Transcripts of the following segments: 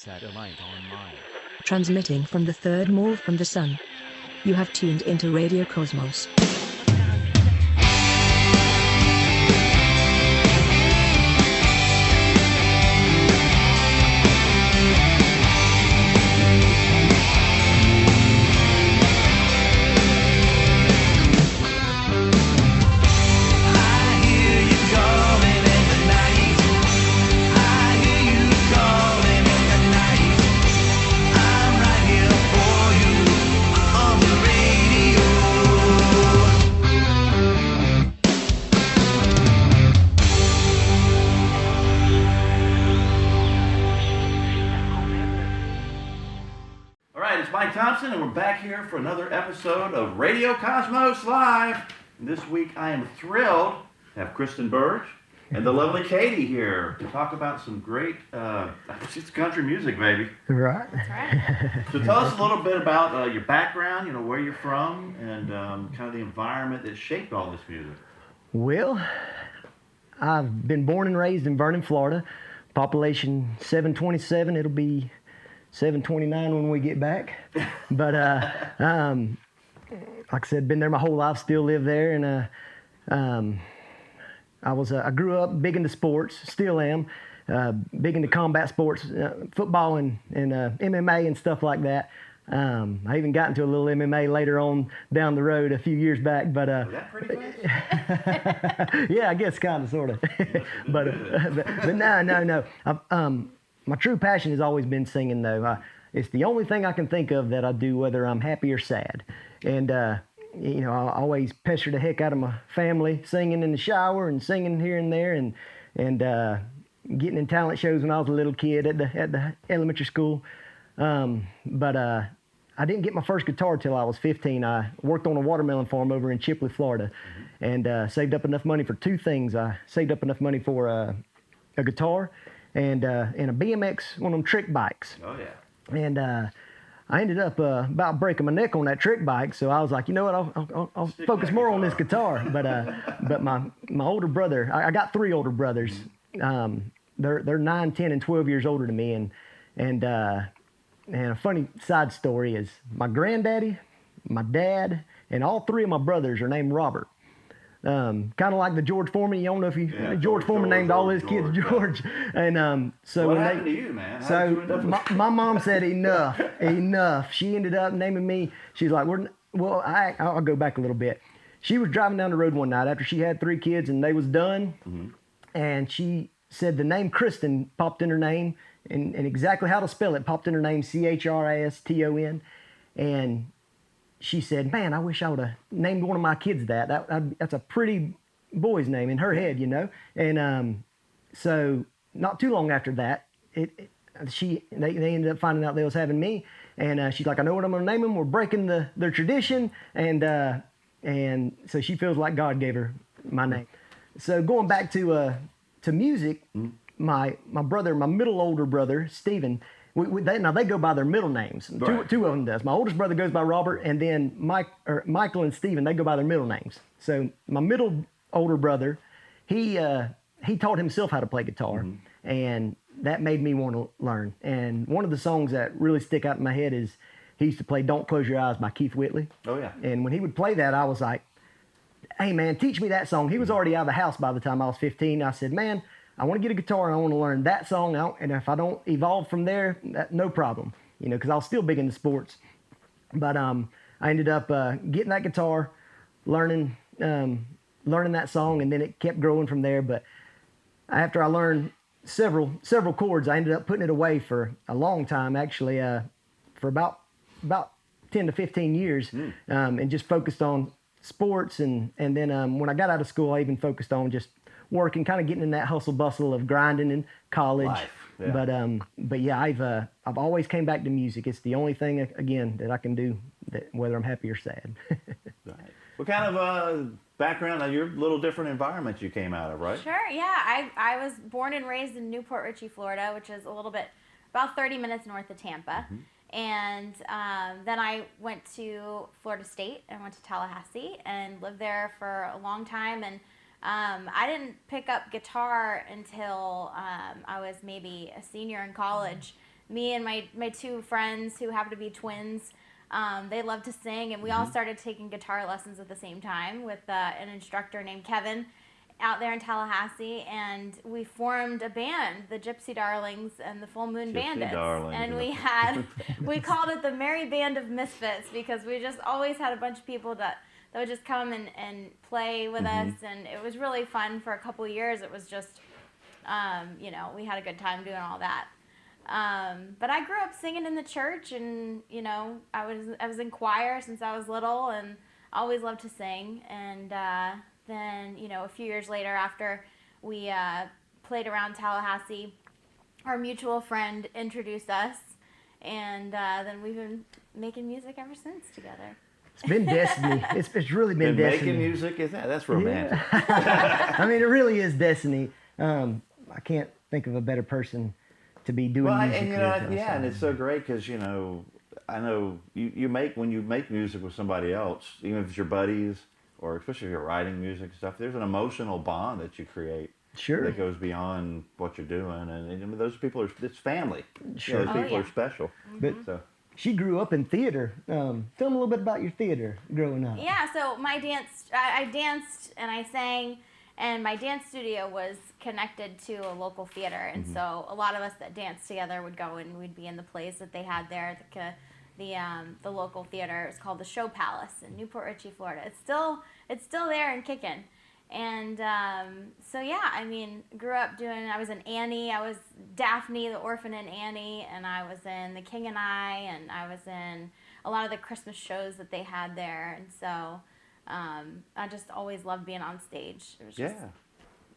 Satellite online. Transmitting from the third mole from the sun. You have tuned into Radio Cosmos. And we're back here for another episode of Radio Cosmos Live. And this week I am thrilled to have Christon Birge and the lovely Katie here to talk about some great, it's country music, baby. Right. That's right. So tell us a little bit about your background, you know, where you're from, and kind of the environment that shaped all this music. Well, I've been born and raised in Vernon, Florida. Population 727. It'll be 729 when we get back. But like I said, been there my whole life, still live there. And I grew up big into sports, still am, big into combat sports, football and MMA and stuff like that. I even got into a little MMA later on down the road a few years back. But was that pretty close? yeah, I guess kind of, sort of. but no. My true passion has always been singing, though. It's the only thing I can think of that I do, whether I'm happy or sad. And, you know, I always pester the heck out of my family, singing in the shower and singing here and there, and getting in talent shows when I was a little kid at the elementary school. But I didn't get my first guitar till I was 15. I worked on a watermelon farm over in Chipley, Florida, and saved up enough money for two things. I saved up enough money for a guitar and a BMX, one of them trick bikes. Oh, yeah. And I ended up about breaking my neck on that trick bike, so I was like, you know what, I'll focus more on this guitar. But my older brother, I got three older brothers. They're 9, 10, and 12 years older than me, and a funny side story is my granddaddy, my dad, and all three of my brothers are named Robert. Kind of like the George Foreman. You don't know if George Foreman named all his kids George. And so what happened to you, man? So my mom said enough. She ended up naming me. She's like, I'll go back a little bit. She was driving down the road one night after she had three kids and they was done, and she said the name Christon popped in her name, and exactly how to spell it popped in her name, Christon, and she said, man, I wish I would have named one of my kids that. That's a pretty boy's name in her head, you know. And so not too long after that, they ended up finding out they was having me. And she's like, I know what I'm going to name them. We're breaking their tradition. And so she feels like God gave her my name. So going back to music, my middle older brother, Stephen, they go by their middle names. Right. Two of them does. My oldest brother goes by Robert, and then Michael and Stephen, they go by their middle names. So my middle older brother, he taught himself how to play guitar, and that made me want to learn. And one of the songs that really stick out in my head is he used to play "Don't Close Your Eyes" by Keith Whitley. Oh yeah. And when he would play that, I was like, "Hey man, teach me that song." He was already out of the house by the time I was 15. I said, "Man, I want to get a guitar and I want to learn that song, and if I don't evolve from there, no problem, you know, because I was still big into sports." But I ended up getting that guitar, learning that song, and then it kept growing from there. But after I learned several chords, I ended up putting it away for a long time, actually, for about 10 to 15 years, and just focused on sports. And then when I got out of school, I even focused on just working, kind of getting in that hustle bustle of grinding in college. Life, yeah. But yeah, I've always came back to music. It's the only thing, again, that I can do, whether I'm happy or sad. Right. What kind of background? Now, you're a little different environment you came out of, right? Sure, yeah. I was born and raised in Newport Richey, Florida, which is a little bit, about 30 minutes north of Tampa. And then I went to Florida State and went to Tallahassee and lived there for a long time. And I didn't pick up guitar until I was maybe a senior in college. me and my two friends who happen to be twins, they love to sing, and we all started taking guitar lessons at the same time with an instructor named Kevin out there in Tallahassee, and we formed a band, the Gypsy Darlings and the Full Moon Bandits. Darlings. And we called it the Merry Band of Misfits, because we just always had a bunch of people that would just come and play with us, and it was really fun for a couple of years. It was just, we had a good time doing all that. But I grew up singing in the church, and I was in choir since I was little, and always loved to sing. And then a few years later, after we played around Tallahassee, our mutual friend introduced us, and then we've been making music ever since together. It's been destiny. It's really been destiny. Making music, that's romantic. Yeah. I mean, it really is destiny. I can't think of a better person to be doing music and with. and it's so great because I know when you make music with somebody else, even if it's your buddies, or especially if you're writing music and stuff, there's an emotional bond that you create. Sure. That goes beyond what you're doing, and those people it's family. Sure. Those people are special. But she grew up in theater. Tell them a little bit about your theater growing up. Yeah, so I danced and I sang, and my dance studio was connected to a local theater, and so a lot of us that danced together would go and we'd be in the plays that they had there. The local theater. It's called the Show Palace in Newport Richey, Florida. It's still there and kicking. And so yeah, I mean, grew up I was in Annie, I was Daphne, the orphan in Annie, and I was in The King and I, and I was in a lot of the Christmas shows that they had there. And so I just always loved being on stage. It was just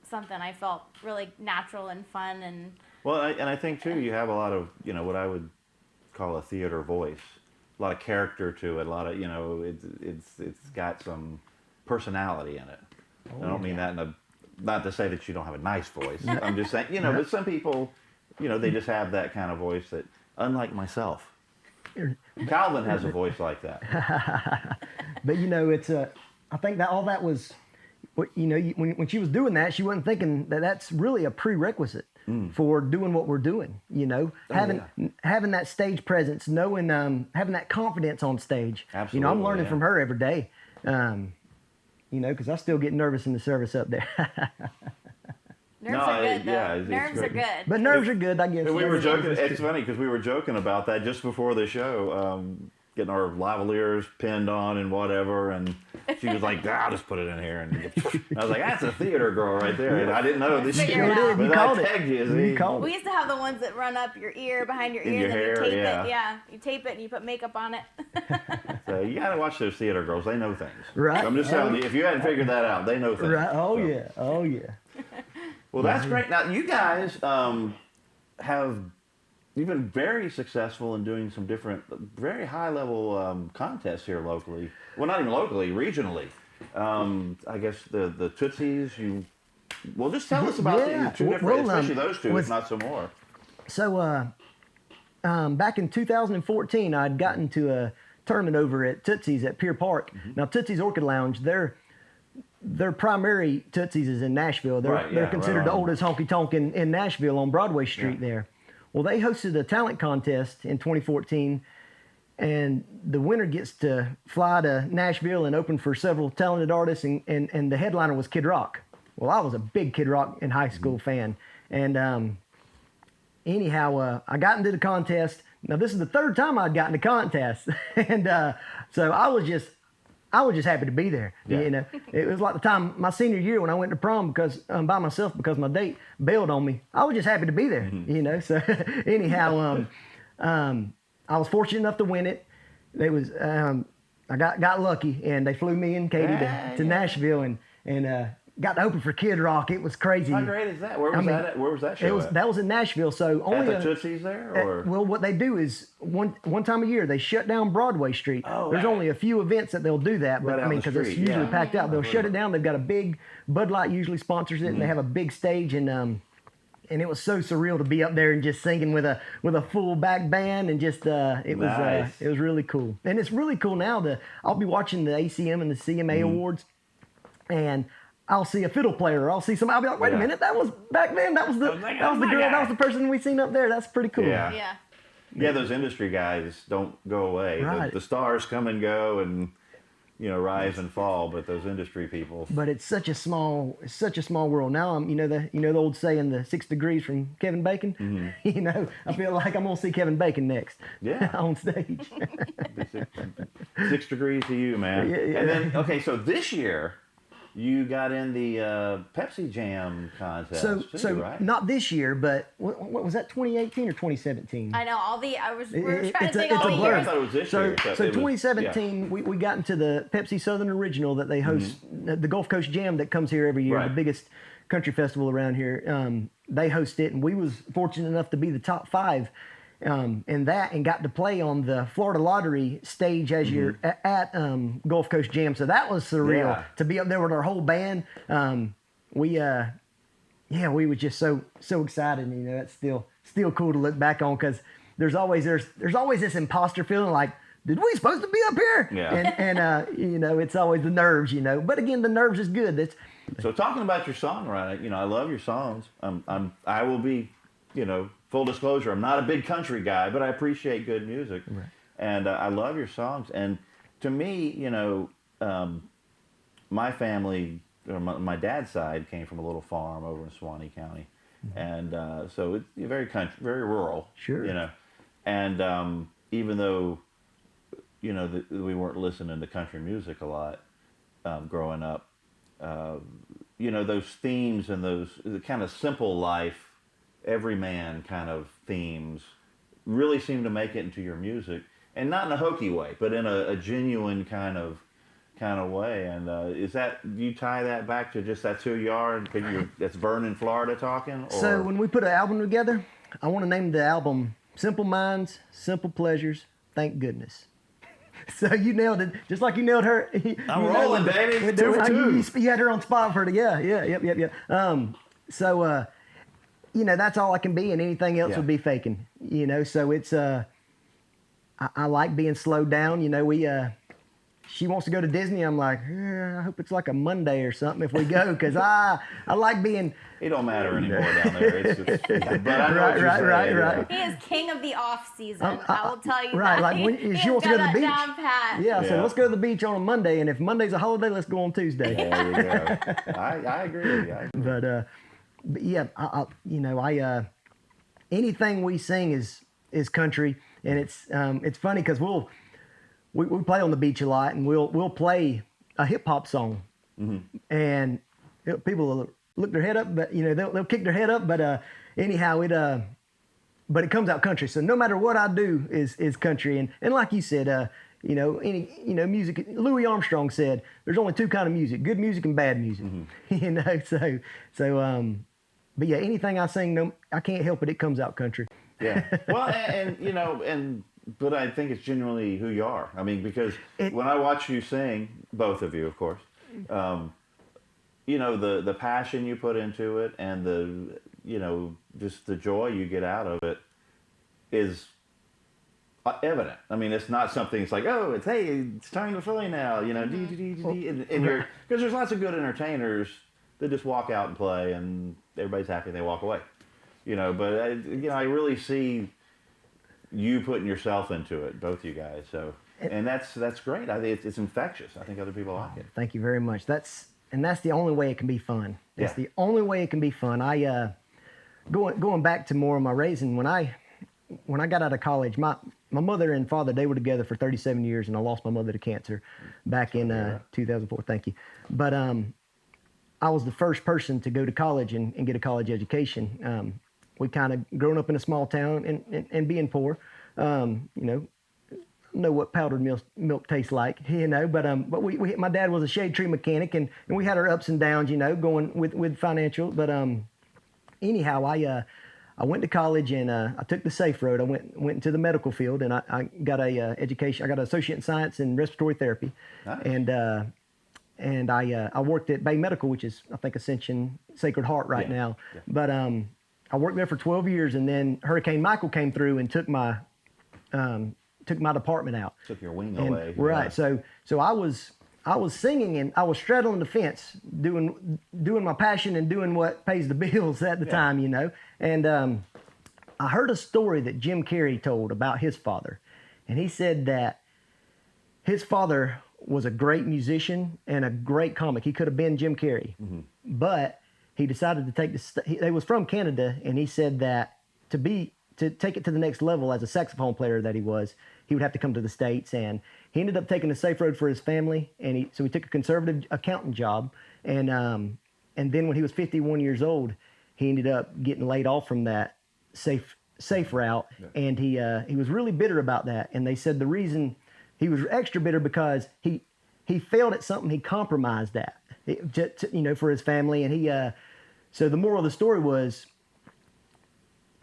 something I felt really natural and fun. And well, and I think too, you have a lot of what I would call a theater voice, a lot of character to it, a lot of it's got some personality in it. I don't mean that not to say that you don't have a nice voice. I'm just saying, but some people, they just have that kind of voice that, unlike myself, Calvin has a voice like that. But it's I think that all that was, when she was doing that, she wasn't thinking that that's really a prerequisite for doing what we're doing. Having that stage presence, knowing, having that confidence on stage. Absolutely, I'm learning from her every day. Because I still get nervous in the service up there. Nerves are good, though. Yeah, nerves are good. But nerves are good, I guess. And we were joking. It's funny because we were joking about that just before the show, getting our lavaliers pinned on and whatever. And she was like, "I'll just put it in here." And I was like, "That's a theater girl right there." And I didn't know this. You did. You called it. You called We used to have the ones that run up your ear, behind your ear, your then hair, you tape yeah. it. Yeah, you tape it and you put makeup on it. So you got to watch those theater girls. They know things. Right. So I'm just telling you, if you hadn't figured that out, they know things. Right. Oh, So. yeah. Oh, yeah. Well, that's great. Now, you guys you've been very successful in doing some different, very high-level contests here locally. Well, not even locally, regionally. I guess the Tootsies, well, just tell us about the two different, especially those two, if not some more. So, back in 2014, I'd gotten to a tournament over at Tootsie's at Pier Park. Now, Tootsie's Orchid Lounge, their primary Tootsie's is in Nashville. They're considered the oldest honky-tonk in Nashville on Broadway Street there. Well, they hosted a talent contest in 2014, and the winner gets to fly to Nashville and open for several talented artists, and the headliner was Kid Rock. Well, I was a big Kid Rock in high school fan, and anyhow, I got into the contest. Now, this is the third time I'd gotten the contest, and so I was just happy to be there. Yeah. It was like the time my senior year when I went to prom because by myself because my date bailed on me. I was just happy to be there. So anyhow, I was fortunate enough to win it. It was I got lucky, and they flew me and Katie to Nashville and got to open for Kid Rock. It was crazy. How great is that? Where was that show at? That was in Nashville. So only at the Tootsies there? Or? Well, what they do is one time a year they shut down Broadway Street. Oh, There's only a few events that they'll do that, but because it's usually packed out, they'll shut it down. They've got a big Bud Light usually sponsors it, and they have a big stage, and it was so surreal to be up there and just singing with a full back band, and just it was really cool. And it's really cool now. I'll be watching the ACM and the CMA awards, and I'll see a fiddle player, or I'll see somebody. I'll be like, wait a minute, that was back then. That was the girl. That was the person we seen up there. That's pretty cool. Yeah. Yeah, those industry guys don't go away. Right. The stars come and go and, rise and fall, but those industry people. But it's such a small world. Now the old saying, the 6 degrees from Kevin Bacon. I feel like I'm gonna see Kevin Bacon next. Yeah. On stage. 6 degrees to you, man. Yeah. And then, okay, so this year you got in the Pepsi Jam contest. So right? not this year, but what was that, 2018 or 2017? I know we were trying to It's think a all the blur. I years. thought it was this So year. So it was- 2017, we got into the Pepsi Southern Original that they host, the Gulf Coast Jam that comes here every year, Right. the biggest country festival around here. They host it, and we was fortunate enough to be the top 5 in that, and got to play on the Florida Lottery stage as you're at Gulf Coast Jam. So that was surreal Yeah. to be up there with our whole band. We were just so excited. It's still cool to look back on, because there's always this imposter feeling like, did we supposed to be up here? Yeah. And it's always the nerves. But again, the nerves is good. So talking about your songwriting, I love your songs. I will be, full disclosure, I'm not a big country guy, but I appreciate good music. Right. And I love your songs. And to me, my family, or my dad's side, came from a little farm over in Suwannee County. And so it's very country, very rural. Sure. And even though, we weren't listening to country music a lot growing up, those themes and the kind of simple life, everyman kind of themes really seem to make it into your music, and not in a hokey way, but in a genuine kind of way. And do you tie that back to just that's who you are, and that's Vernon, Florida talking? Or? So when we put an album together, I want to name the album Simple Minds, Simple Pleasures, Thank Goodness. So you nailed it, just like you nailed her. I'm rolling, baby. 2 for 2. You had her on spot for it. Yep. So that's all I can be, and anything else would be faking. So it's I like being slowed down. She wants to go to Disney. I'm like, I hope it's like a Monday or something if we go, because I like being. It don't matter anymore down there. But I know what you're saying. Right. He is king of the off season. I will tell you Right, that. like when He she has wants to go to got the beach. that down pat. Yeah, so Yeah. let's go to the beach on a Monday, and if Monday's a holiday, let's go on Tuesday. There you go. I agree. But yeah, I anything we sing is country, and it's funny because we play on the beach a lot, and we'll play a hip hop song, and people will look their head up, but they'll kick their head up, but anyhow but it comes out country. So no matter what I do is country, and like you said, music. Louis Armstrong said, "There's only 2 kind of music: good music and bad music." But yeah, anything I sing, I can't help it. It comes out country. Yeah. Well, but I think it's genuinely who you are. I mean, because when I watch you sing, both of you, of course, the passion you put into it, and just the joy you get out of it is evident. I mean, it's not something. It's like, it's time to Philly now. And because there's lots of good entertainers that just walk out and play, and everybody's happy and they walk away. But I really see you putting yourself into it, both you guys. So, and that's great. I think it's infectious. I think other people like it. Thank you very much. That's the only way it can be fun. That's the only way it can be fun. I going back to more of my raising, when I got out of college, my mother and father, they were together for 37 years, and I lost my mother to cancer back in 2004. Thank you. But I was the first person to go to college and get a college education. We kind of grown up in a small town and being poor, know what powdered milk tastes like, but my dad was a shade tree mechanic, and we had our ups and downs, going with financial. But anyhow, I went to college, and I took the safe road. I went into the medical field, and I got a education. I got an associate in science in respiratory therapy. Nice. And I worked at Bay Medical, which is, I think, Ascension Sacred Heart right now. Yeah. But I worked there for 12 years, and then Hurricane Michael came through and took my department out. Took your wing away. Right. So I was singing, and I was straddling the fence, doing my passion and doing what pays the bills at the time, And I heard a story that Jim Carrey told about his father, and he said that his father was a great musician and a great comic. He could have been Jim Carrey, but he decided to take this. He was from Canada, and he said that to take it to the next level as a saxophone player that he would have to come to the States, and he ended up taking a safe road for his family, and so he took a conservative accountant job, and then when he was 51 years old, he ended up getting laid off from that safe route, and he was really bitter about that, and they said the reason he was extra bitter because he failed at something he compromised at, for his family, and so the moral of the story was,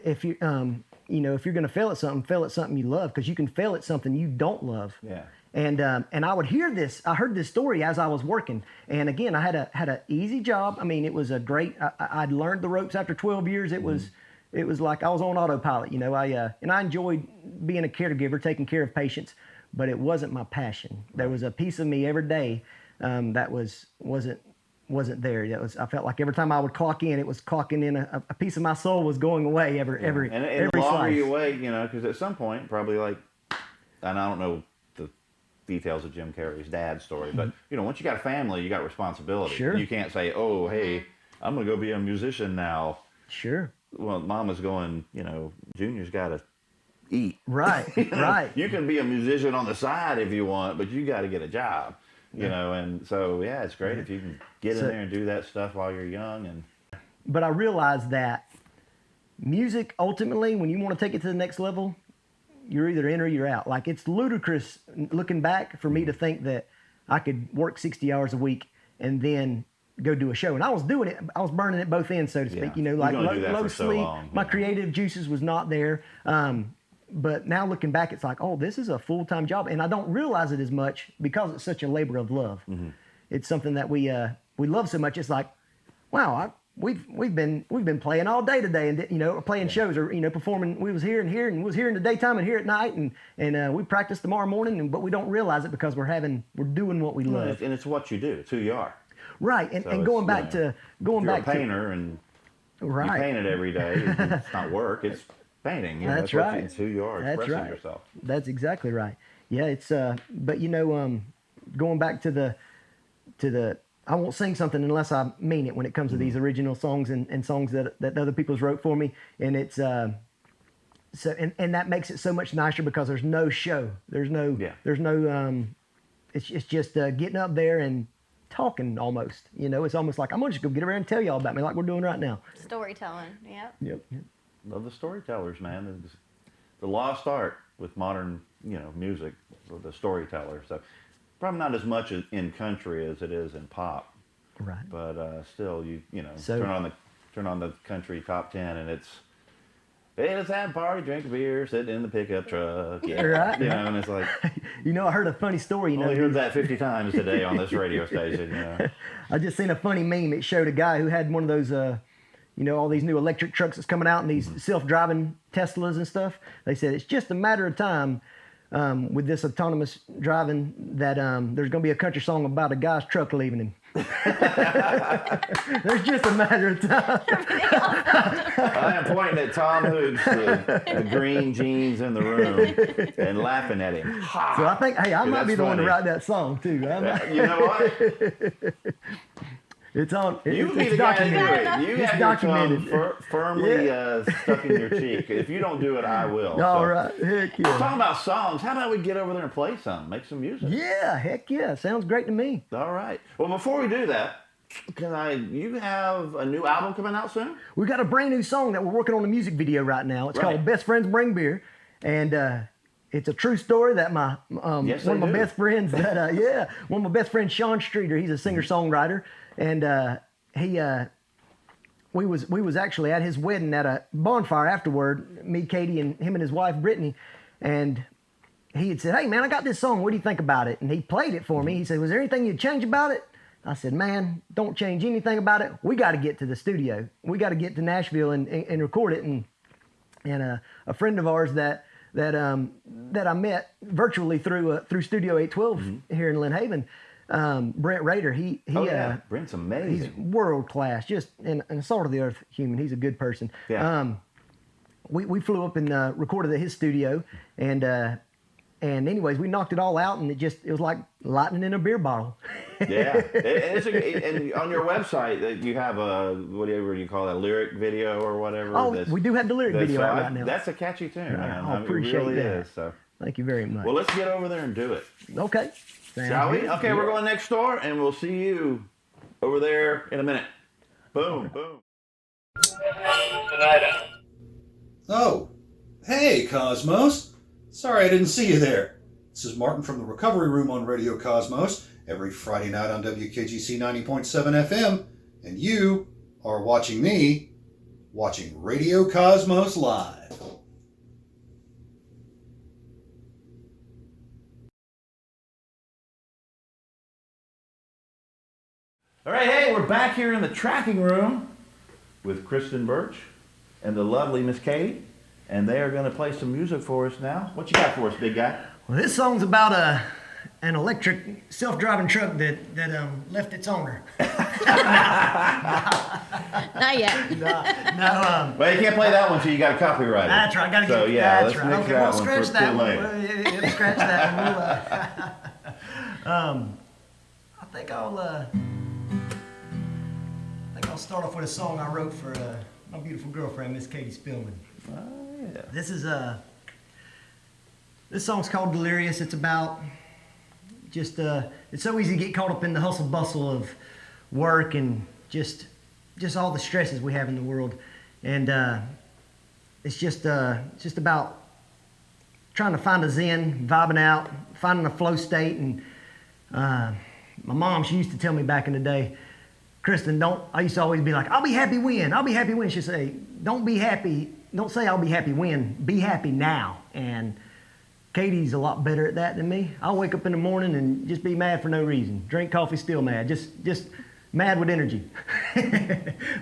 if you're going to fail at something you love, because you can fail at something you don't love. Yeah. And I would hear this. I heard this story as I was working, and again, I had a easy job. I mean, it was a great. I'd learned the ropes after 12 years. It was like I was on autopilot. And I enjoyed being a caregiver, taking care of patients, but it wasn't my passion. There was a piece of me every day that wasn't there. I felt like every time I would clock in, it was clocking in a piece of my soul was going away every and every the longer slice. you wait, because at some point, probably and I don't know the details of Jim Carrey's dad's story, but once you got a family, you got responsibility. Sure. You can't say, "Oh, hey, I'm gonna go be a musician now." Sure. Well, Mama's going. Junior's got to eat. Right. Right. You can be a musician on the side if you want, but you got to get a job. And so it's great if you can get in there and do that stuff while you're young. But I realized that music, ultimately, when you want to take it to the next level, you're either in or you're out. Like, it's ludicrous looking back for me to think that I could work 60 hours a week and then go do a show. And I was doing it. I was burning at both ends, so to speak. Yeah. Like You're gonna do that low for so sleep. long, My creative juices was not there. But now looking back, it's like, oh, this is a full-time job, and I don't realize it as much because it's such a labor of love. It's something that we love so much. It's like, wow, we've been playing all day today, and playing shows or performing. We was here and here, and was here in the daytime and here at night, and we practice tomorrow morning, but we don't realize it because we're doing what we love. And it's what you do. It's who you are. Right, and going back to you're a painter and you paint it every day. It's not work. It's painting. That's right. It's who you are. Expressing yourself. That's exactly right. Yeah, it's but going back to the I won't sing something unless I mean it when it comes to these original songs and songs that other people's wrote for me, and it's and that makes it so much nicer because there's no show. There's no it's just getting up there and talking almost. It's almost like I'm gonna just go get around and tell y'all about me like we're doing right now. Storytelling. Yep. Yep. Love the storytellers, man. It's the lost art with modern, music, the storyteller. So probably not as much in country as it is in pop. Right. But still, So, turn on the country top 10, and it's hey, let's have a party, drink a beer, sit in the pickup truck. Yeah. Right. And it's like I heard a funny story. only heard that 50 times today on this radio station. I just seen a funny meme. It showed a guy who had one of those. All these new electric trucks that's coming out and these self-driving Teslas and stuff. They said it's just a matter of time with this autonomous driving that there's going to be a country song about a guy's truck leaving him. There's just a matter of time. I am pointing at Tom Hoops with the green jeans in the room and laughing at him. So I think, I might be the one to write that song too. You know what? It's on. You be it's the guy to do documented. it. You It's have your documented. tongue firmly stuck in your cheek. If you don't do it, I will. All right. Heck yeah. Talking about songs, how about we get over there and play some, make some music? Yeah. Heck yeah. Sounds great to me. All right. Well, before we do that, you have a new album coming out soon? We've got a brand new song that we're working on a music video right now. It's Right. called Best Friends Bring Beer. And it's a true story that my Yes, one of they my do. best friends one of my best friends, Sean Streeter, he's a singer-songwriter, and we was actually at his wedding at a bonfire afterward, me, Katie, and him and his wife Brittany, and he had said, "Hey man, I got this song. What do you think about it?" And he played it for me. He said, "Was there anything you'd change about it?" I said, "Man, don't change anything about it. We got to get to the studio. We got to get to Nashville and record it." And a friend of ours that I met virtually through Studio 812 here in Lynn Haven, Brent Rader. Brent's amazing. He's world class, just and salt of the earth human. He's a good person. Yeah. we flew up and recorded at his studio, and anyways, we knocked it all out, and it was like lightning in a beer bottle. Yeah, and on your website you have a whatever you call that, lyric video or whatever. Oh, we do have the lyric video out right now. That's a catchy tune, man. I appreciate it really that. is. So thank you very much. well, let's get over there and do it. Okay. Shall we? Okay, we're going next door, and we'll see you over there in a minute. Boom, boom. Oh, hey, Cosmos. Sorry I didn't see you there. This is Martin from the Recovery Room on Radio Cosmos every Friday night on WKGC 90.7 FM, and you are watching me watching Radio Cosmos Live. All right, hey, we're back here in the tracking room with Christon Birge and the lovely Miss Katie, and they are going to play some music for us now. What you got for us, big guy? Well, this song's about an electric self-driving truck that left its owner. Not yet. No. Well, you can't play that one until you got a copyright. That's right. Gotta So get. yeah, That's let's right. mix Okay, that we'll one scratch for that too one. later. We'll scratch that one. I think I'll start off with a song I wrote for my beautiful girlfriend, Miss Katie Spillman. Oh yeah. This song's called Delirious. It's about just it's so easy to get caught up in the hustle bustle of work and just all the stresses we have in the world, and it's just about trying to find a zen, vibing out, finding a flow state. And my mom, she used to tell me back in the day, Christon, I used to always be like, I'll be happy when. She'd say, don't say I'll be happy when, be happy now. And Katie's a lot better at that than me. I'll wake up in the morning and just be mad for no reason. Drink coffee, still mad. Just mad with energy.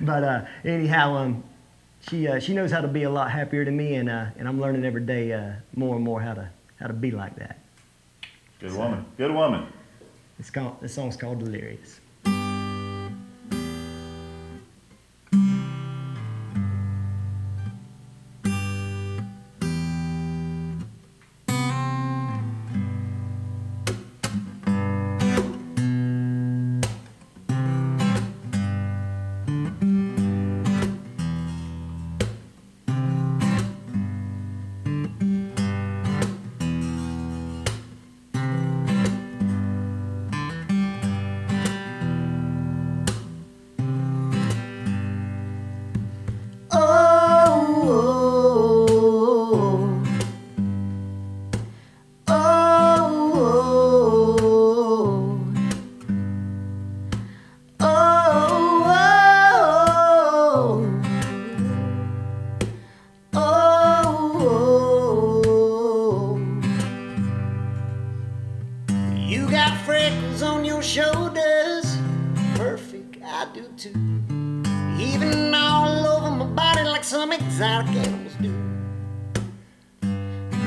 But anyhow, she knows how to be a lot happier than me, and I'm learning every day more and more how to be like that. Good woman. Good woman. This song's called Delirious. Shoulders, perfect, I do too. Even all over my body like some exotic animals do.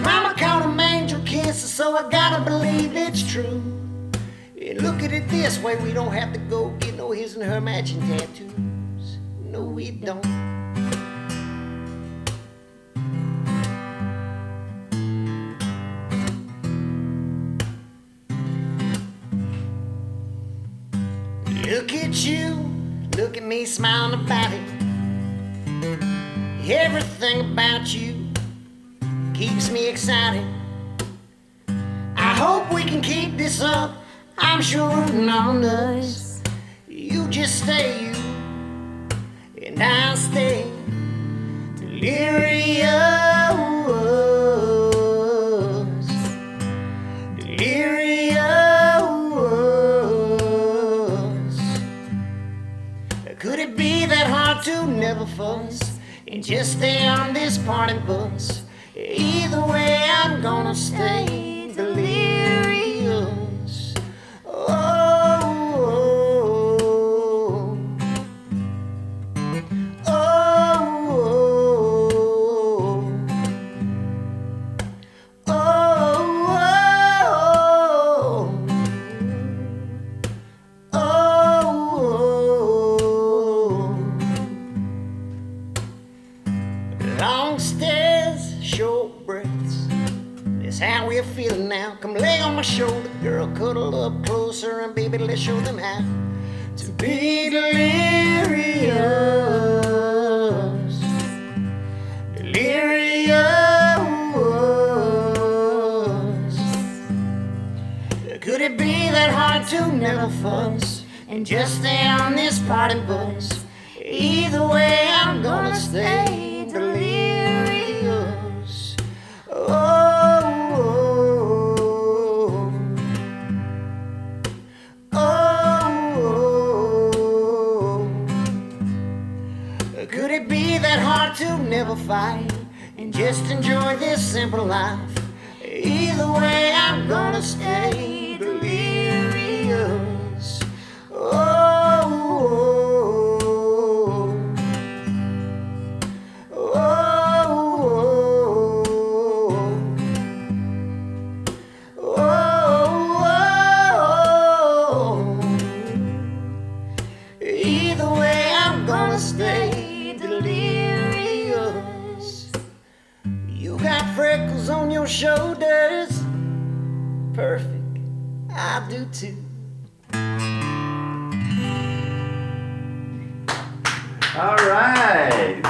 Mama called them angel kisses, so I gotta believe it's true. And look at it this way, we don't have to go get no his and her matching tattoos. No, we don't. Look at you, look at me smiling about it. Everything about you keeps me excited. I hope we can keep this up, I'm sure rooting on us. You just stay you, and I'll stay delirious. Could it be that hard to never fuss and just stay on this party bus? Either way, I'm gonna stay delirious. Oh, oh, oh, That's how we're feeling now. Come lay on my shoulder, girl, cuddle up closer, and baby, let's show them how to be delirious. Delirious. Could it be that hard to never fuss and just stay on this party bus? Either way, I'm gonna stay delirious. Oh, could it be that hard to never fight and just enjoy this simple life? Either way, I'm gonna stay delirious. Either way, I'm gonna stay delirious. You got freckles on your shoulders. Perfect, I do too. All right.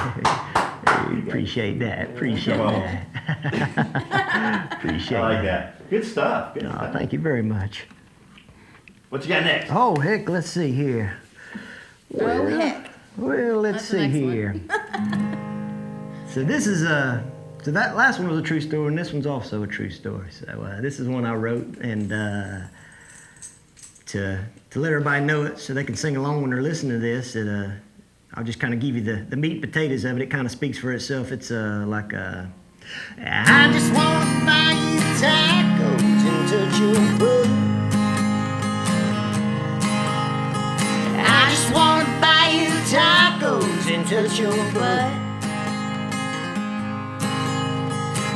Appreciate that. Appreciate Come on. that. Appreciate I like that. Good stuff. Good Oh, stuff. thank you very much. What you got next? Oh, heck, let's see here. Oh, heck. Well, let's That's the see next one. here. So this is so that last one was a true story, and this one's also a true story. So this is one I wrote, and to let everybody know it, so they can sing along when they're listening to this. I'll just kind of give you the meat and potatoes of it. It kind of speaks for itself. It's like I just wanna buy you tacos and touch your butt. I just wanna buy you tacos and touch your butt.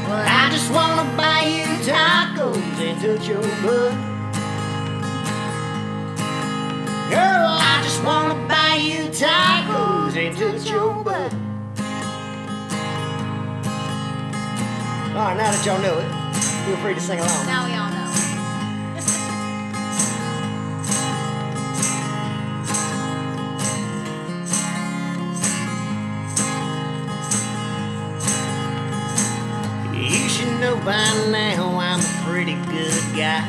Well, I just wanna buy you tacos and touch your butt. Girl, I just wanna buy you tacos and touch your butt. All right, now that y'all know it, feel free to sing along. Now we all know. You should know by now I'm a pretty good guy,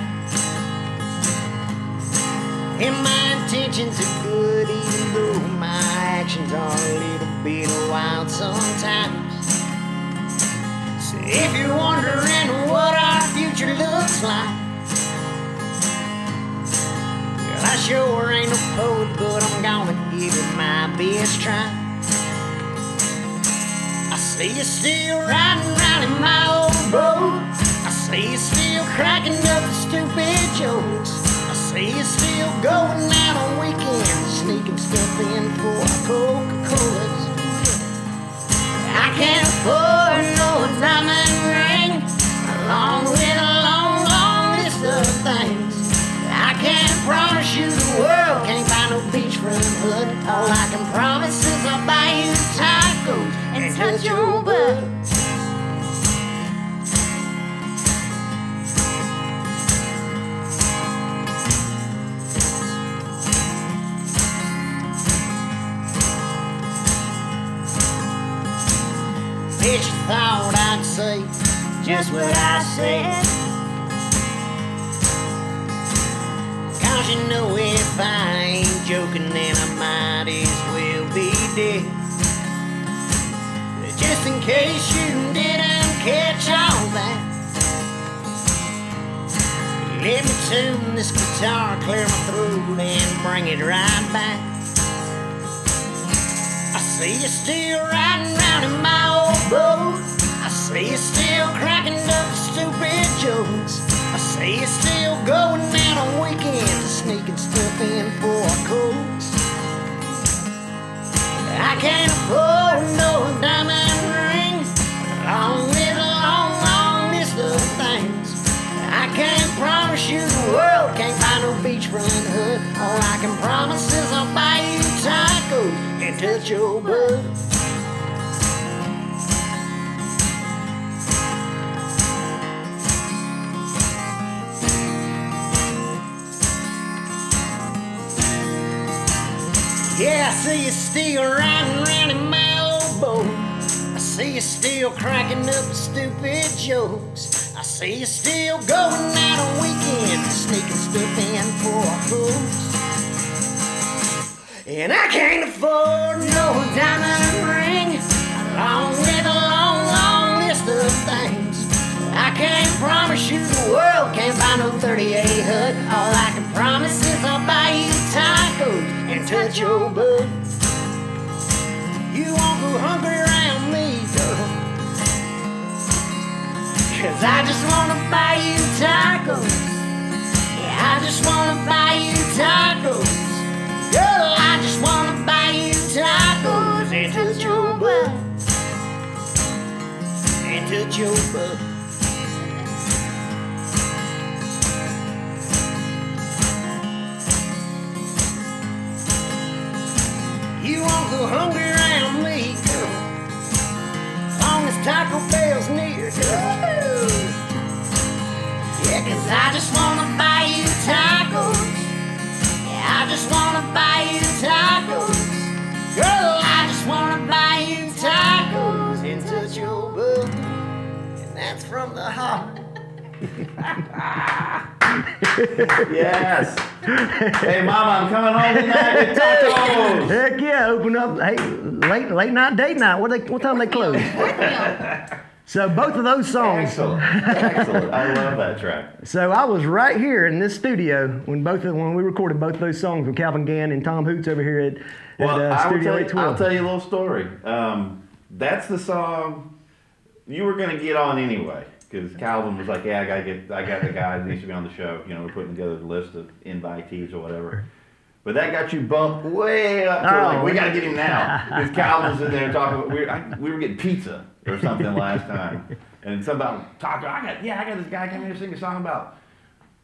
and my intentions are good, even though my actions are a little bit wild sometimes. So if you're wondering what our future looks like, well, I sure ain't no poet, but I'm gonna give it my best try. I see you still riding around in my old boat. I see you still cracking up the stupid jokes. I see you still going out on weekends, sneaking stuff in for Coca-Colas. I can't afford no diamond ring, along with a long, long list of things. I can't promise you the world, can't buy no beachfront hut. All I can promise is I'll buy you tacos and touch your butt. Bet you thought I'd say just what I said, 'cause you know if I ain't joking, then I might as well be dead. Just in case you didn't catch all that, let me tune this guitar, clear my throat, and bring it right back. I see you still riding around in my old boat. I see you still cracking up stupid jokes. I see you still going out on weekends, sneaking stuff in for Cokes. I can't afford no diamond ring, along with a long, long list of things. I can't promise you the world, can't buy no beachfront hut. All I can promise is I'll buy you tacos and touch your butt. I see you still riding around in my old boat. I see you still cracking up the stupid jokes. I see you still going out on weekends, sneaking stuff in for our folks. And I can't afford no diamond ring, along with a long, long list of things. I can't promise you the world, can't buy no 38 hut. All I can promise is I'll buy you tacos and touch your butt. You won't go hungry around me, girl, 'cause I just wanna buy you tacos. Yeah, I just wanna buy you tacos. Girl, I just wanna buy you tacos and touch your butt. And touch your butt. You won't go hungry around me, girl, as long as Taco Bell's near, girl. Yeah, 'cause I just wanna buy you tacos. Yeah, I just wanna buy you tacos. Girl, I just wanna buy you tacos and touch your butt. And that's from the heart. Yes. Hey, Mama, I'm coming home tonight with tacos. Heck yeah, open up. Hey, late night, date night. What time they close? So both of those songs. Excellent. Excellent. I love that track. So I was right here in this studio when we recorded both of those songs with Calvin Gann and Tom Hoots over here at Studio 812. I'll tell you a little story. That's the song you were going to get on anyway. Because Calvin was like, yeah, I got the guy that needs to be on the show. You know, we're putting together the list of invitees or whatever. But that got you bumped way up. Like, we got to get him now. Because Calvin's in there talking about, we were getting pizza or something last time. And something about taco. I got this guy coming here to sing a song about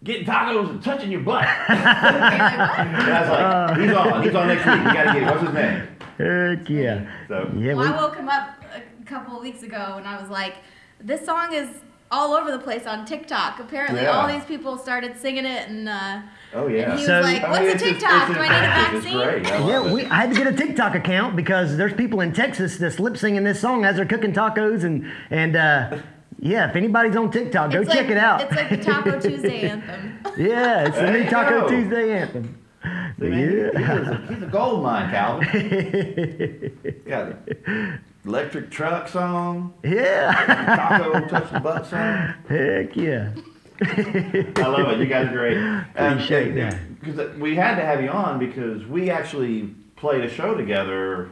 getting tacos and touching your butt. And I was like, he's on next week. We got to get him. What's his name? Heck yeah. So, yeah. Well, I woke him up a couple of weeks ago and I was like, this song is all over the place on TikTok. Apparently, all these people started singing it, and oh yeah. And he was like, "What's a TikTok? Do I need a vaccine?" It's great. I had to get a TikTok account because there's people in Texas that's lip singing this song as they're cooking tacos, and yeah, if anybody's on TikTok, go check it out. It's like the Taco Tuesday anthem. Yeah, it's the new Taco Tuesday anthem. He's a gold mine, Calvin. Got it. Electric truck song. Yeah. Taco touch the butt song. Heck yeah. I love it. You guys are great. Appreciate that. Because we had to have you on because we actually played a show together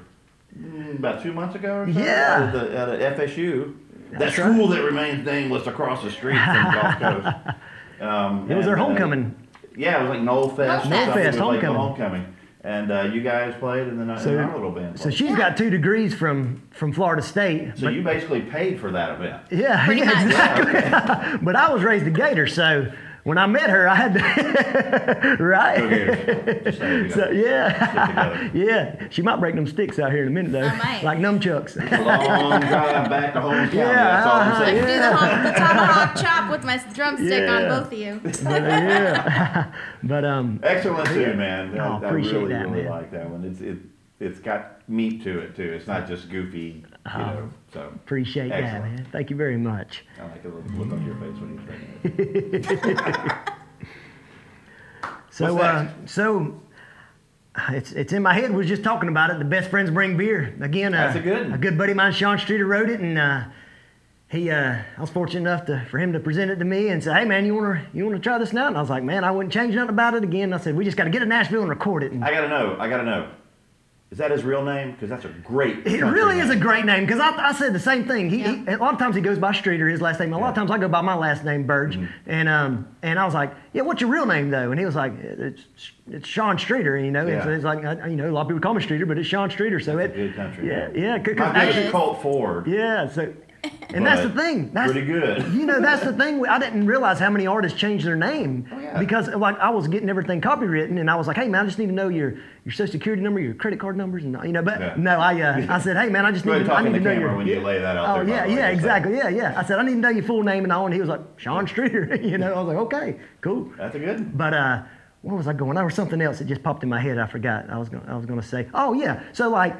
about 2 months ago or so. Yeah. At FSU. That school that remains nameless across the street from the Gulf Coast. It was their homecoming. Yeah, it was like Knoll Fest. Knoll Fest, homecoming. And you guys played in our little band. So she's got 2 degrees from Florida State. So you basically paid for that event. Yeah, exactly. But I was raised a Gator, so when I met her, I had to, right? So yeah. She might break them sticks out here in a minute though, like nunchucks. Long drive back to home county. That's all I'm saying. I can do the tomahawk chop with my drumstick on both of you. But excellent tune, man. I appreciate that, really man. like that one. It's got meat to it too. It's not just goofy, So appreciate that, man. Thank you very much. I like the look on your face when you're saying it. So it's in my head. We were just talking about it. The Best Friends Bring Beer. Again, That's a good buddy of mine, Sean Streeter, wrote it, and I was fortunate enough for him to present it to me and say, "Hey, man, you wanna try this now?" And I was like, "Man, I wouldn't change nothing about it." Again, I said, "We just got to get to Nashville and record it." And I gotta know. Is that his real name? Because that's a great. It really is a great name. Because I said the same thing. He a lot of times he goes by Streeter, his last name. A lot of times I go by my last name, Birge. Mm-hmm. And I was like, "Yeah, what's your real name though?" And he was like, "It's Sean Streeter." And, and so it's like a lot of people call me Streeter, but it's Sean Streeter. So that's a good country. Yeah. My name is Colt Ford. Yeah. So. And that's the thing. That's pretty good. That's the thing. I didn't realize how many artists changed their name because like I was getting everything copywritten, and I was like, "Hey man, I just need to know your social security number, your credit card numbers, and but no, I said, "Hey man, I just need to know your." When you lay that out there. Oh yeah, exactly, yeah. I said, "I need to know your full name and all," and he was like, "Sean Streeter," I was like, "Okay, cool." That's a good one. But where was I going? There was something else that just popped in my head. I forgot. I was going to say. Oh yeah. So like,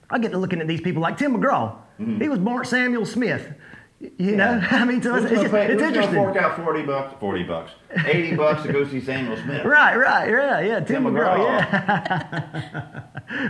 I get to looking at these people like Tim McGraw. He was born Samuel Smith. You know, I mean, so it's interesting. Who's fork out $40, $80 to go see Samuel Smith? Right, yeah, Tim McGraw, yeah.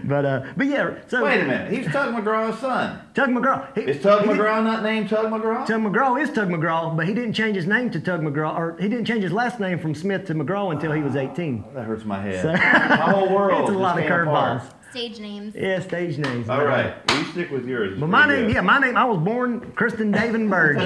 But yeah, so wait a minute, he's Tug McGraw's son. Tug McGraw. Is Tug McGraw not named Tug McGraw? Tug McGraw is Tug McGraw, but he didn't change his name to Tug McGraw, or he didn't change his last name from Smith to McGraw until he was 18. That hurts my head. So, my whole world. It's a lot of curveballs. Stage names. Yeah, stage names. All right, well, you stick with yours. But my name, I was born Christon David Birge,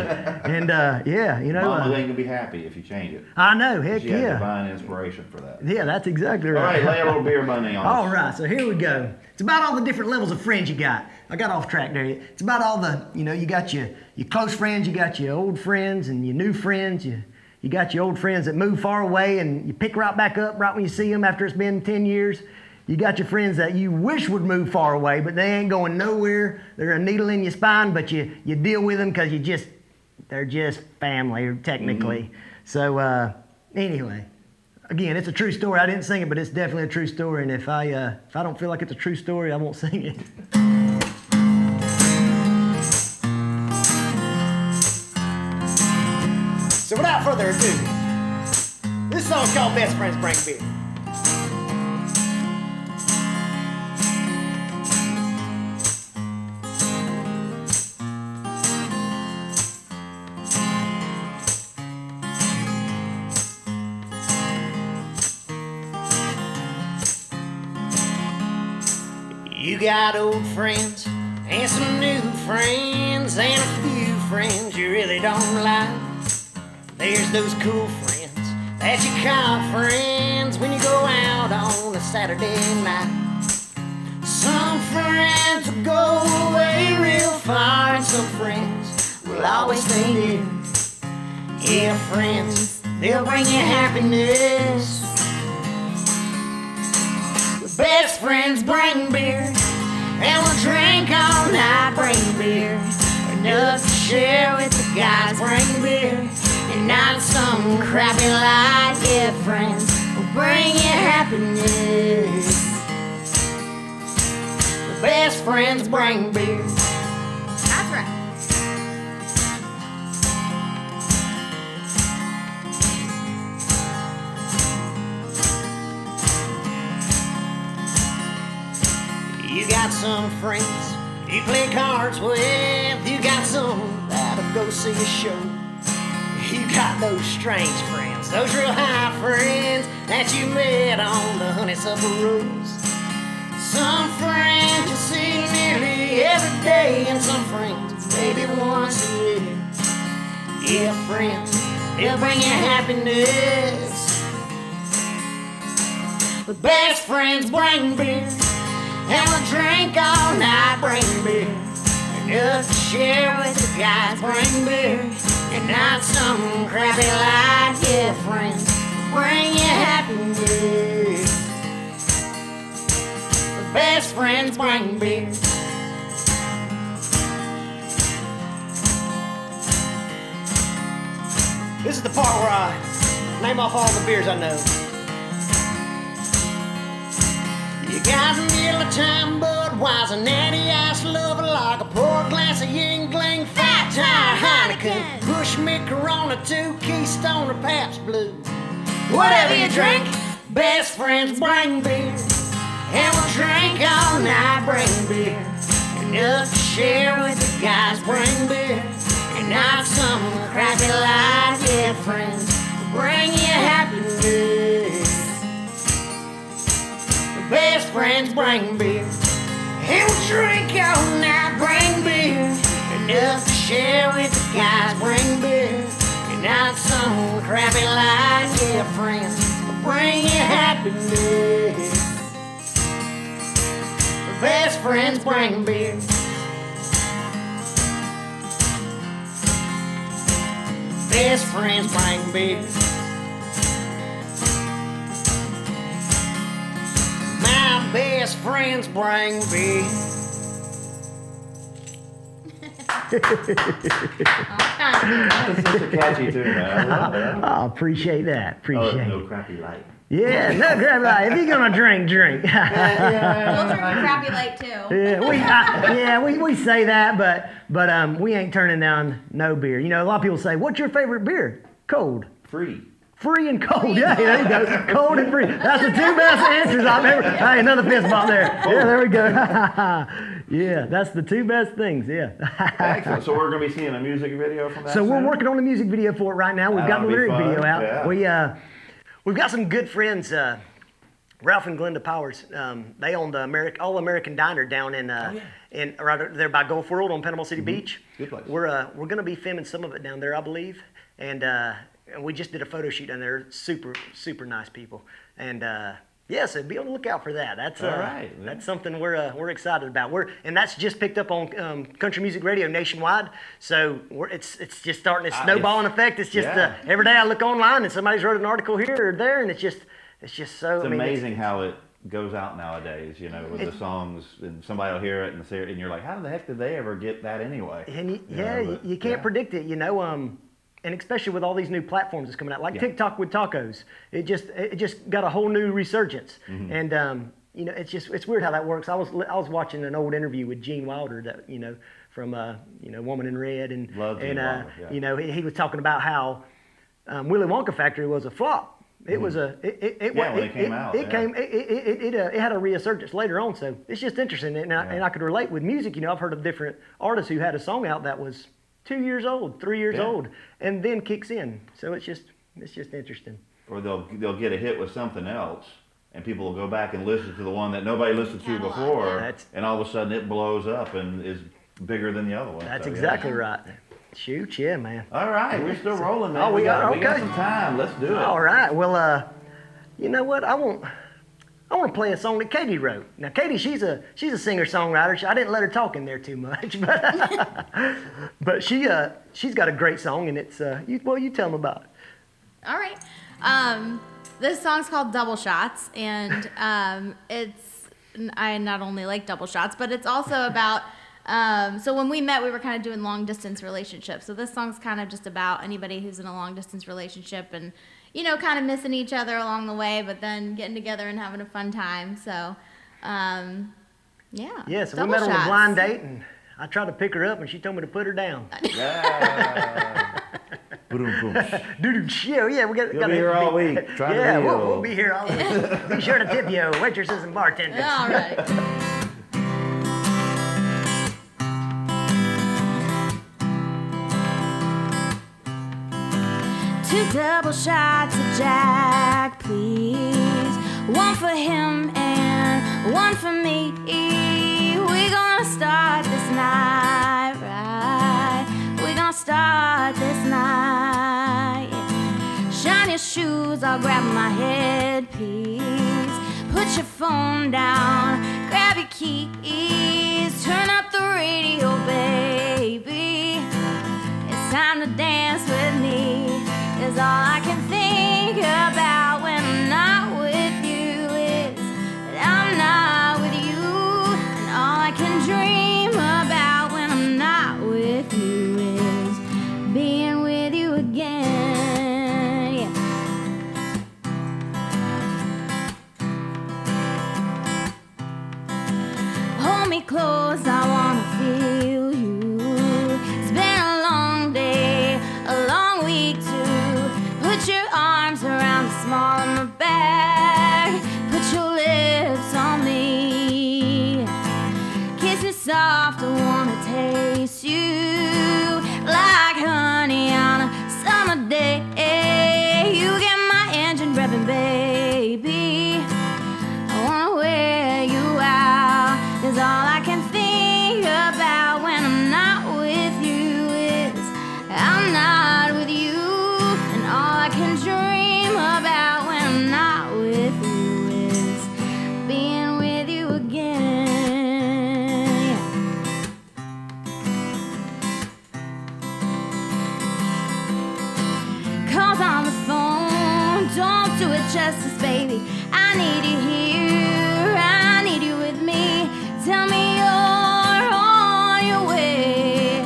and Mama ain't gonna be happy if you change it. I know, heck she has yeah. divine inspiration for that. Yeah, that's exactly right. All right, lay a little beer money on us. All right, so here we go. It's about all the different levels of friends you got. I got off track there. It's about all the, you got your close friends, you got your old friends, and your new friends. You got your old friends that move far away, and you pick right back up right when you see them after it's been 10 years. You got your friends that you wish would move far away, but they ain't going nowhere. They're a needle in your spine, but you deal with them because they're just family, technically. So anyway, again, it's a true story. I didn't sing it, but it's definitely a true story. And if I don't feel like it's a true story, I won't sing it. So without further ado, this song's called Best Friends Bring Beer. You got old friends and some new friends and a few friends you really don't like. There's those cool friends that you call friends when you go out on a Saturday night. Some friends will go away real far and some friends will always stay near. Yeah, friends, they'll bring you happiness. Best friends bring beer, and we'll drink all night. Bring beer, enough to share with the guys. Bring beer, and not some crappy light. Yeah, friends will bring you happiness. The best friends bring beer. That's right. You got some friends you play cards with. You got some that'll go see a show. You got those strange friends, those real high friends that you met on the honeysuckle rose. Some friends you see nearly every day, and some friends maybe once a year. Yeah, friends, they'll bring you happiness. The best friends bring beer, and we'll drink all night. Bring beer, enough to share with the guys. Bring beer, and not some crappy light. Yeah, friends, bring you happiness. The best friends bring beer. This is the part where I name off all the beers I know. You got Miller Time, Budweiser, Natty Ice, Love Like a Pour, glass of Yingling, Fat Tire, Heineken, Bushmilk, Corona, 2 Keystone or Pabst Blue. Whatever you drink, best friends bring beer, and we'll drink all night. Bring beer, enough to share with the guys. Bring beer, and not some crappy light. Yeah, friends, bring you happiness. Best friends bring beer, and we'll drink all night. Bring beer, enough to share with the guys. Bring beer, and not some crappy light. Yeah, friends, bring you happiness. Best friends bring beer. Best friends bring beer. My best friends bring beer. That's such a catchy tune, man. I love it. I appreciate that. Appreciate no it. crappy light. Yeah, no crap light. If you're gonna drink, drink. We'll drink a crappy light too. We say that, but we ain't turning down no beer. You know, a lot of people say, "What's your favorite beer?" Cold. Free and cold. Yeah, there you go. Cold and free. That's the two best answers I've ever. Hey, another fist bump there. Yeah, there we go. Yeah, that's the two best things. Yeah. Excellent. So we're going to be seeing a music video from that. So we're soon? working on a music video for it right now. We've got the lyric video out. Yeah. We've got some good friends. Ralph and Glenda Powers. They own the All American Diner down in right there by Gulf World on Panama City Beach. Good place. We're going to be filming some of it down there, I believe, and we just did a photo shoot down there. Super nice people, and so be on the lookout for that. That's all right. That's something we're excited about. And that's just picked up on country music radio nationwide. So it's just starting this snowballing effect. It's just every day I look online and somebody's wrote an article here or there, and it's just so. It's amazing how it goes out nowadays, you know, with the songs, and somebody will hear it and you're like, how the heck did they ever get that anyway? And you can't predict it, you know. And especially with all these new platforms that's coming out, like TikTok with tacos, it just got a whole new resurgence. And you know, it's weird how that works. I was watching an old interview with Gene Wilder that from Woman in Red, and you know, he was talking about how Willy Wonka Factory was a flop. It was when it came out. It had a resurgence later on. So it's just interesting, and I could relate with music. You know, I've heard of different artists who had a song out that was 2 years old, 3 years old, and then kicks in. So it's just interesting. Or they'll get a hit with something else, and people will go back and listen to the one that nobody listened to before, and all of a sudden it blows up and is bigger than the other one. That's exactly right. Shoot, yeah, man. All right, we're still rolling, man. Oh, we got some time. Let's do it. All right. Well, you know what? I want to play a song that Katie wrote. Now, Katie, she's a singer-songwriter. I didn't let her talk in there too much, but she's got a great song, and it's you tell them about it. All right. This song's called Double Shots, and I not only like double shots, but it's also about. So when we met, we were kind of doing long-distance relationships. So this song's kind of just about anybody who's in a long-distance relationship and, you know, kind of missing each other along the way, but then getting together and having a fun time. So, Yeah, so we met on a blind date, and I tried to pick her up, and she told me to put her down. Yeah, we got You'll be here all week. We'll be here all week. Be sure to tip you, waitresses and bartenders. All right. Two double shots of Jack, please. One for him and one for me. We're gonna start this night right. We're gonna start this night. Shine your shoes, I'll grab my headpiece. Put your phone down, grab your keys. Turn up the radio, baby. It's time to dance with me. 'Cause all I can think about when I'm not with you is that I'm not with you. And all I can dream about when I'm not with you is being with you again. Yeah. Hold me close, I wanna feel you. It's been a long day, a long week too. Put your arms around the small of my back. Put your lips on me. Kiss me soft, I wanna taste you. Like honey on a summer day. You get my engine revving, baby. I wanna wear you out. 'Cause all I can think about when I'm not with you is I'm not with you. All I can dream about when I'm not with you is being with you again. 'Cause on the phone, don't do it justice, baby. I need you here, I need you with me. Tell me you're on your way.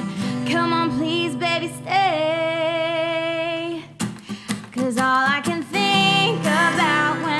Come on, please, baby, stay. 'Cause all I can think about when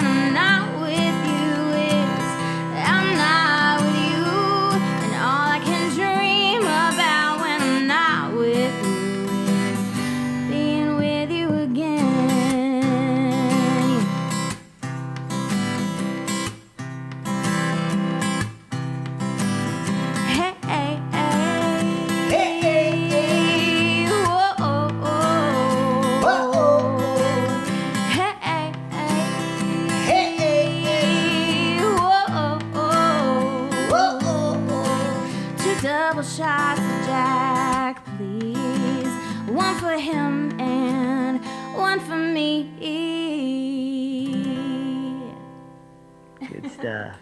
Good stuff.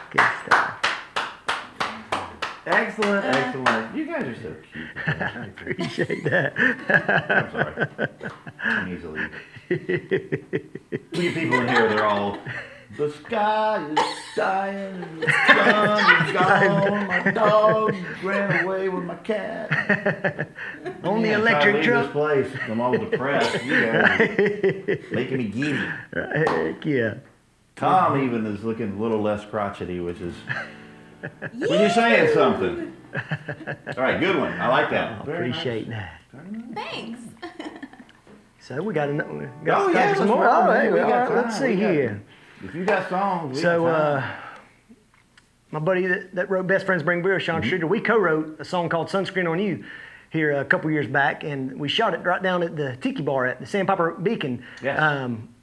Good stuff. Excellent, excellent. You guys are so cute. I appreciate that. I'm sorry. I'm easily. Look at people in here, they're all, the sky is dying, the sun is gone, my dog ran away with my cat. On the Man, electric leave truck. this place, I'm all depressed. You guys are making me giddy. Heck yeah. Tom even is looking a little less crotchety, which is, when you're saying something. All right, good one. I like that. I Very appreciate nice. that. Thanks. So we got Oh, yeah, some let's more. roll, Oh, man. hey, We all got right, let's time. see We got- here. If you got songs, we So, got time. my buddy that wrote Best Friends Bring Beer, Sean Streeter, we co-wrote a song called Sunscreen on You here a couple years back, and we shot it right down at the Tiki Bar at the Sandpiper Beacon. Yes.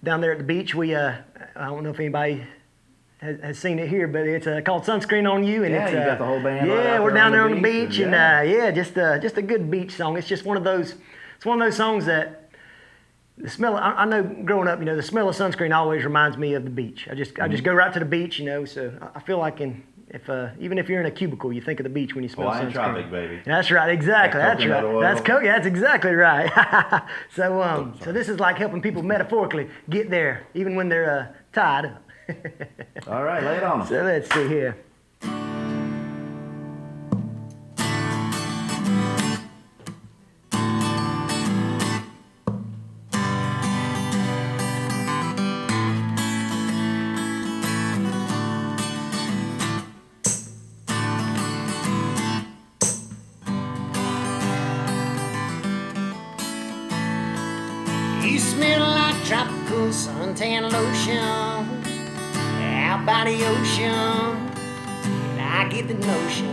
Down there at the beach. We, I don't know if anybody has seen it here, but it's called Sunscreen on You. And Yeah, it's, you got the whole band right Yeah, out we're there down on there the on the beach, beach, and and just a good beach song. It's just one of those songs that the smell. I know growing up, the smell of sunscreen always reminds me of the beach. I just go right to the beach, So I feel like even if you're in a cubicle, you think of the beach when you smell Hawaiian sunscreen. Tropic, baby. That's right, exactly. That That's coconut right. oil. That's exactly right. So this is like helping people metaphorically get there, even when they're tied up. All right, lay it on them. So let's see here. You smell like tropical suntan lotion out by the ocean. And I get the notion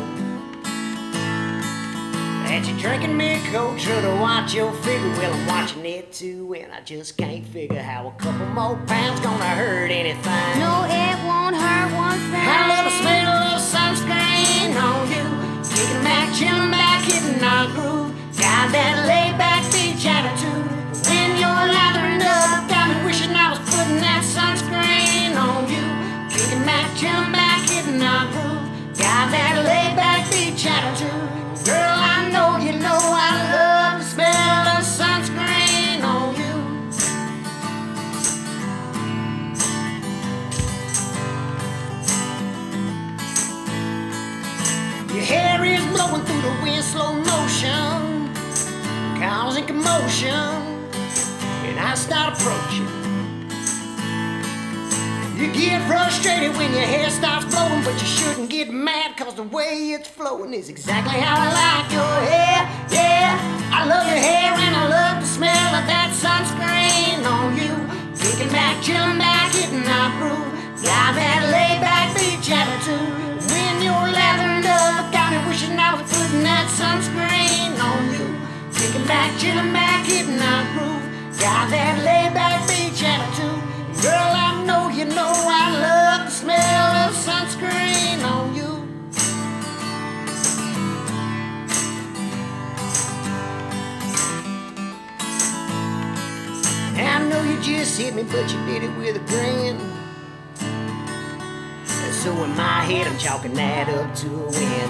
that you're drinking me culture to watch your figure. Well, I'm watching it too, and I just can't figure how a couple more pounds gonna hurt anything. No, it won't hurt one thing. I love the smell of sunscreen on you. Kicking back, chilling back, hitting our groove. Got that laid back beach attitude. When you're lathering up, got me wishing I was putting that sunscreen on you. Kicking back, chilling back, hitting our groove. Got that laid back beach attitude. Girl, I know you know I love the smell of sunscreen on you. Your hair is blowing through the wind, slow motion, causing commotion, and I start approaching. You get frustrated when your hair starts blowing, but you shouldn't get mad, cause the way it's flowing is exactly how I like your hair. Yeah, I love your hair and I love the smell of that sunscreen on you. Kicking back, chilling back, hitting our groove. Got that laid back beach attitude. When you're lathered up, got me wishing I was putting that sunscreen on you. Kicking back, chilling back, hitting our groove. Got that laid back beach attitude. Girl, I know you know I love the smell of sunscreen on you. I know you just hit me, but you did it with a grin. And so in my head, I'm chalking that up to a win.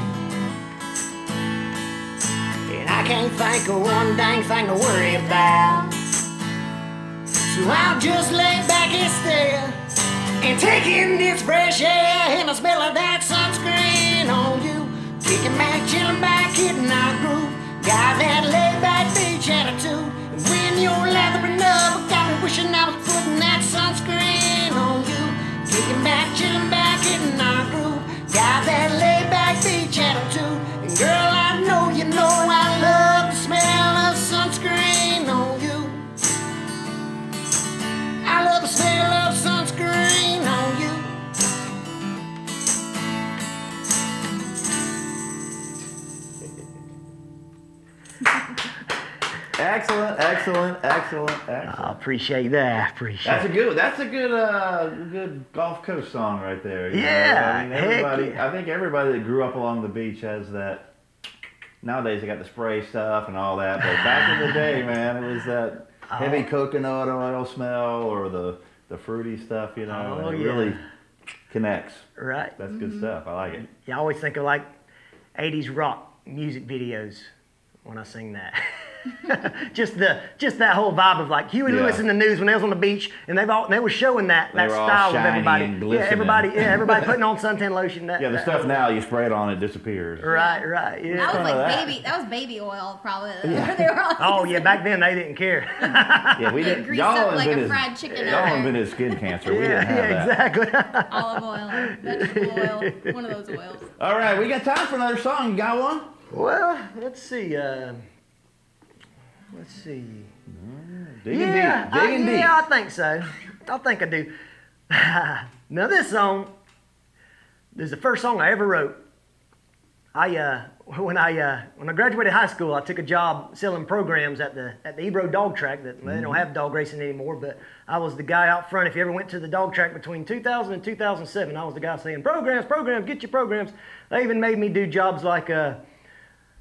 And I can't think of one dang thing to worry about. So I'll just lay back and stare and take in this fresh air and the smell of that sunscreen on you. Kicking back, chilling back, hitting our groove. Got that laid back beach attitude. And when you're lathering up, got me wishing I was putting that sunscreen on you. Kicking back, chilling back, hitting our groove. Got that laid back beach attitude. And girl, I know you know I love the smell of sunscreen on you. I love the smell of sunscreen on you. Excellent, excellent, excellent, I excellent. appreciate that. That's a good. That's a good Gulf Coast song right there. you know? Yeah, I mean, heck everybody. yeah. I think everybody that grew up along the beach has that. Nowadays they got the spray stuff and all that, but back in the day, man, it was that heavy coconut oil smell or the fruity stuff, you know. Oh, and it yeah. really connects. Right. That's good stuff. I like it. Yeah, I always think of like 80s rock music videos when I sing that. just that whole vibe of like Huey Lewis in the news when they was on the beach and they were showing that were all style of shiny everybody. and Yeah, everybody putting on suntan lotion. Yeah, the stuff now you spray it on, it disappears. Right. Yeah. That was like that. baby. That was baby oil, probably. They were all Oh yeah, back then they didn't care. Yeah, we didn't. greased Y'all up like a invented- fried chicken Y'all out there. invented skin cancer. We didn't have that. Exactly. Olive oil, vegetable oil, one of those oils. All right, we got time for another song. You got one? Well, let's see. Digging deep. Digging deep. Yeah, I think so. I think I do. Now this song is the first song I ever wrote. When I graduated high school, I took a job selling programs at the Ebro dog track. They don't have dog racing anymore, but I was the guy out front. If you ever went to the dog track between 2000 and 2007, I was the guy saying, programs, get your programs. They even made me do jobs like,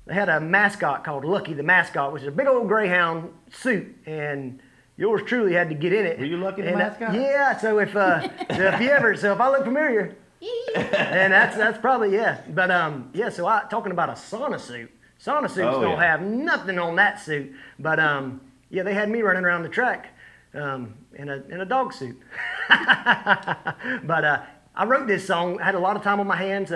they had a mascot called Lucky the Mascot, which is a big old greyhound suit, and yours truly had to get in it. Were you Lucky the And, Mascot? Yeah, so if I look familiar, and that's probably, yeah. But so talking about a sauna suit. Sauna suits don't have nothing on that suit. But they had me running around the track in a dog suit. But I wrote this song, had a lot of time on my hands.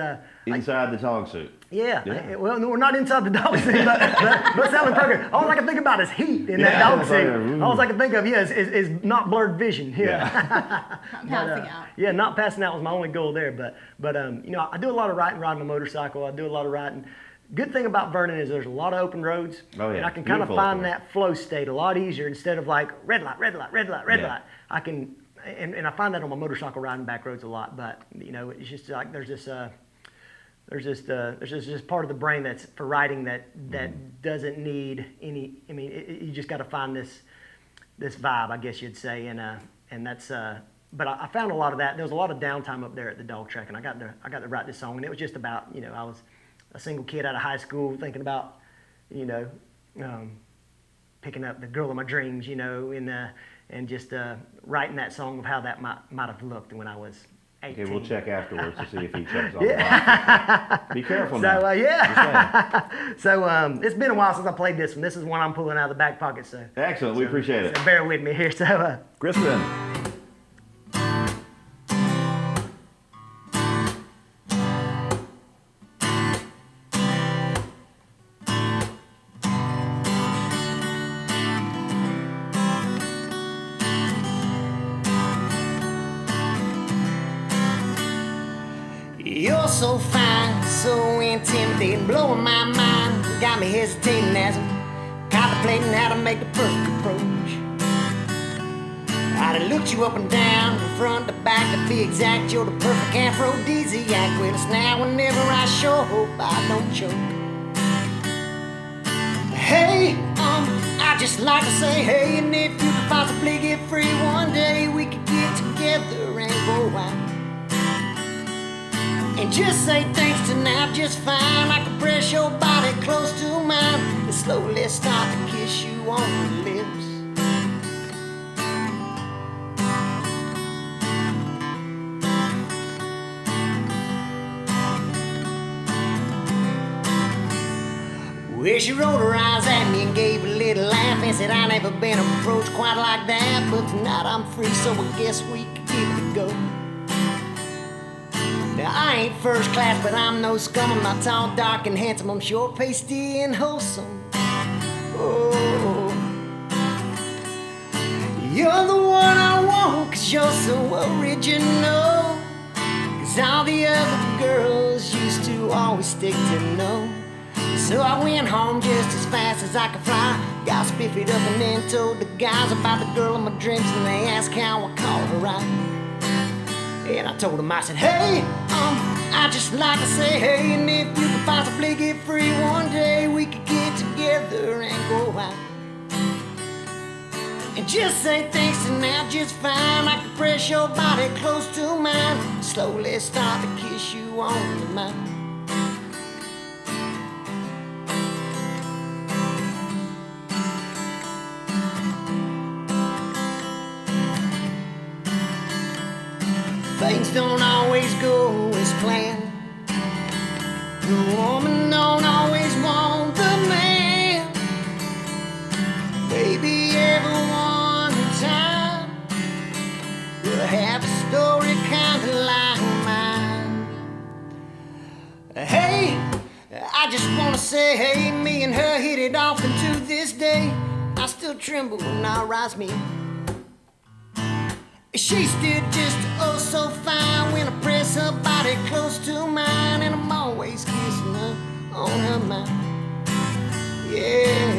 Inside the dog suit. Yeah. Well, no, we're not inside the dog suit, but selling program. All I can think about is heat in that dog suit. All I can think of, is not blurred vision. I'm passing out. Yeah, not passing out was my only goal there. But I do a lot of riding my motorcycle. I do a lot of riding. Good thing about Vernon is there's a lot of open roads. Oh, yeah. And I can kind of find that flow state a lot easier instead of like red light. I can, and I find that on my motorcycle riding back roads a lot. But it's just like there's this part of the brain that's for writing that doesn't need any. I mean, you just got to find this vibe, I guess you'd say, and that's. But I found a lot of that. There was a lot of downtime up there at the dog track, and I got to write this song, and it was just about I was a single kid out of high school thinking about picking up the girl of my dreams, and just writing that song of how that might have looked when I was 18. Okay, we'll check afterwards to see if he checks all the boxes. Be careful now. So it's been a while since I played this one. This is one I'm pulling out of the back pocket. So excellent, we appreciate it. So bear with me here. So Christon. You're so fine, so intimidating, blowing my mind. Got me hesitating as I'm contemplating how to make the perfect approach. I'd have looked you up and down, from front to back, to be exact. You're the perfect aphrodisiac. Well, it's now whenever I sure hope I don't choke. Hey, I just like to say hey, and if you could possibly get free one day, we could get together and go out. And just say thanks tonight, just fine. I can press your body close to mine and slowly start to kiss you on the lips. Well, she rolled her eyes at me and gave a little laugh and said, I never been approached quite like that, but tonight I'm free, so I guess we could give it a go. Now, I ain't first class, but I'm no scum. I'm not tall, dark, and handsome. I'm short, pasty, and wholesome. Oh, you're the one I want, 'cause you're so original. 'Cause all the other girls used to always stick to no. So I went home just as fast as I could fly. Got spiffied up and then told the guys about the girl of my dreams, and they asked how I called her out. And I told him, I said, hey, I just like to say hey, and if you could possibly get free one day, we could get together and go out. And just say thanks and now just fine. I could press your body close to mine, slowly start to kiss you on the mouth. things don't always go as planned. The woman don't always want the man. Maybe every one time will have a story kinda like mine. Hey, I just wanna say, hey, me and her hit it off, and to this day I still tremble when I rise me. She's still just oh so fine when I press her body close to mine, and I'm always kissing her on her mouth. Yeah.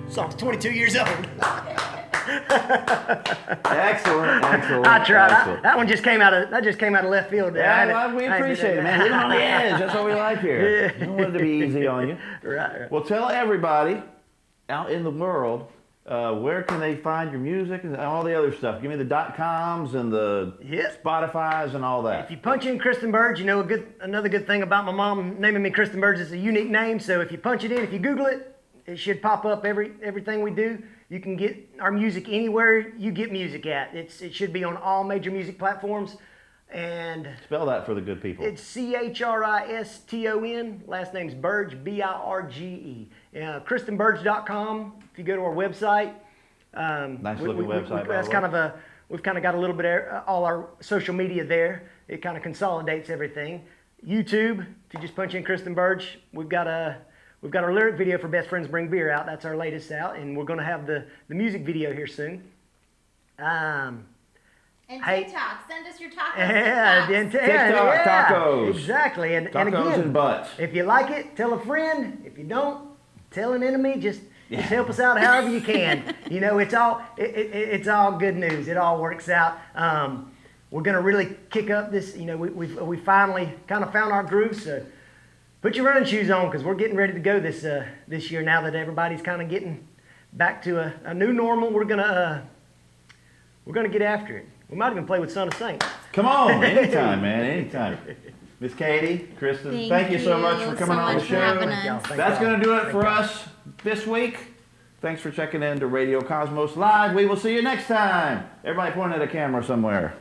Song's 22 years old. Excellent. I tried. Excellent. That one just came out of left field. Yeah, well, we appreciate it, man. Living on the edge. That's what we like here. We don't want it to be easy on you. Right. Well, tell everybody out in the world where can they find your music and all the other stuff. Give me the .coms and the Spotify's and all that. If you punch in Christon Birge, you know another good thing about my mom naming me Christon Birge is a unique name. So if you punch it in, if you Google it, it should pop up everything we do. You can get our music anywhere you get music at. It should be on all major music platforms. And spell that for the good people. It's Christon. Last name's Birge, Birge. ChristonBirge.com. If you go to our website, nice looking website. That's we've kind of got a little bit of all our social media there. It kind of consolidates everything. YouTube. If you just punch in Christon Birge, we've got our lyric video for Best Friends Bring Beer out. That's our latest out, and we're going to have the music video here soon. And TikTok. Send us your tacos. TikTok tacos. Exactly. And tacos again, and butts. If you like it, tell a friend. If you don't, tell an enemy. Just help us out however you can. You know, it's all good news. It all works out. We're going to really kick up this. You know, we finally kind of found our groove. So put your running shoes on because we're getting ready to go this year. Now that everybody's kind of getting back to a new normal, we're gonna get after it. We might even play with Son of Saints. Come on, anytime, man, anytime. Miss Katie, Christon, thank you so much for coming on the show. That's going to do it for us this week. Thanks for checking in to Radio Cosmos Live. We will see you next time. Everybody point at a camera somewhere.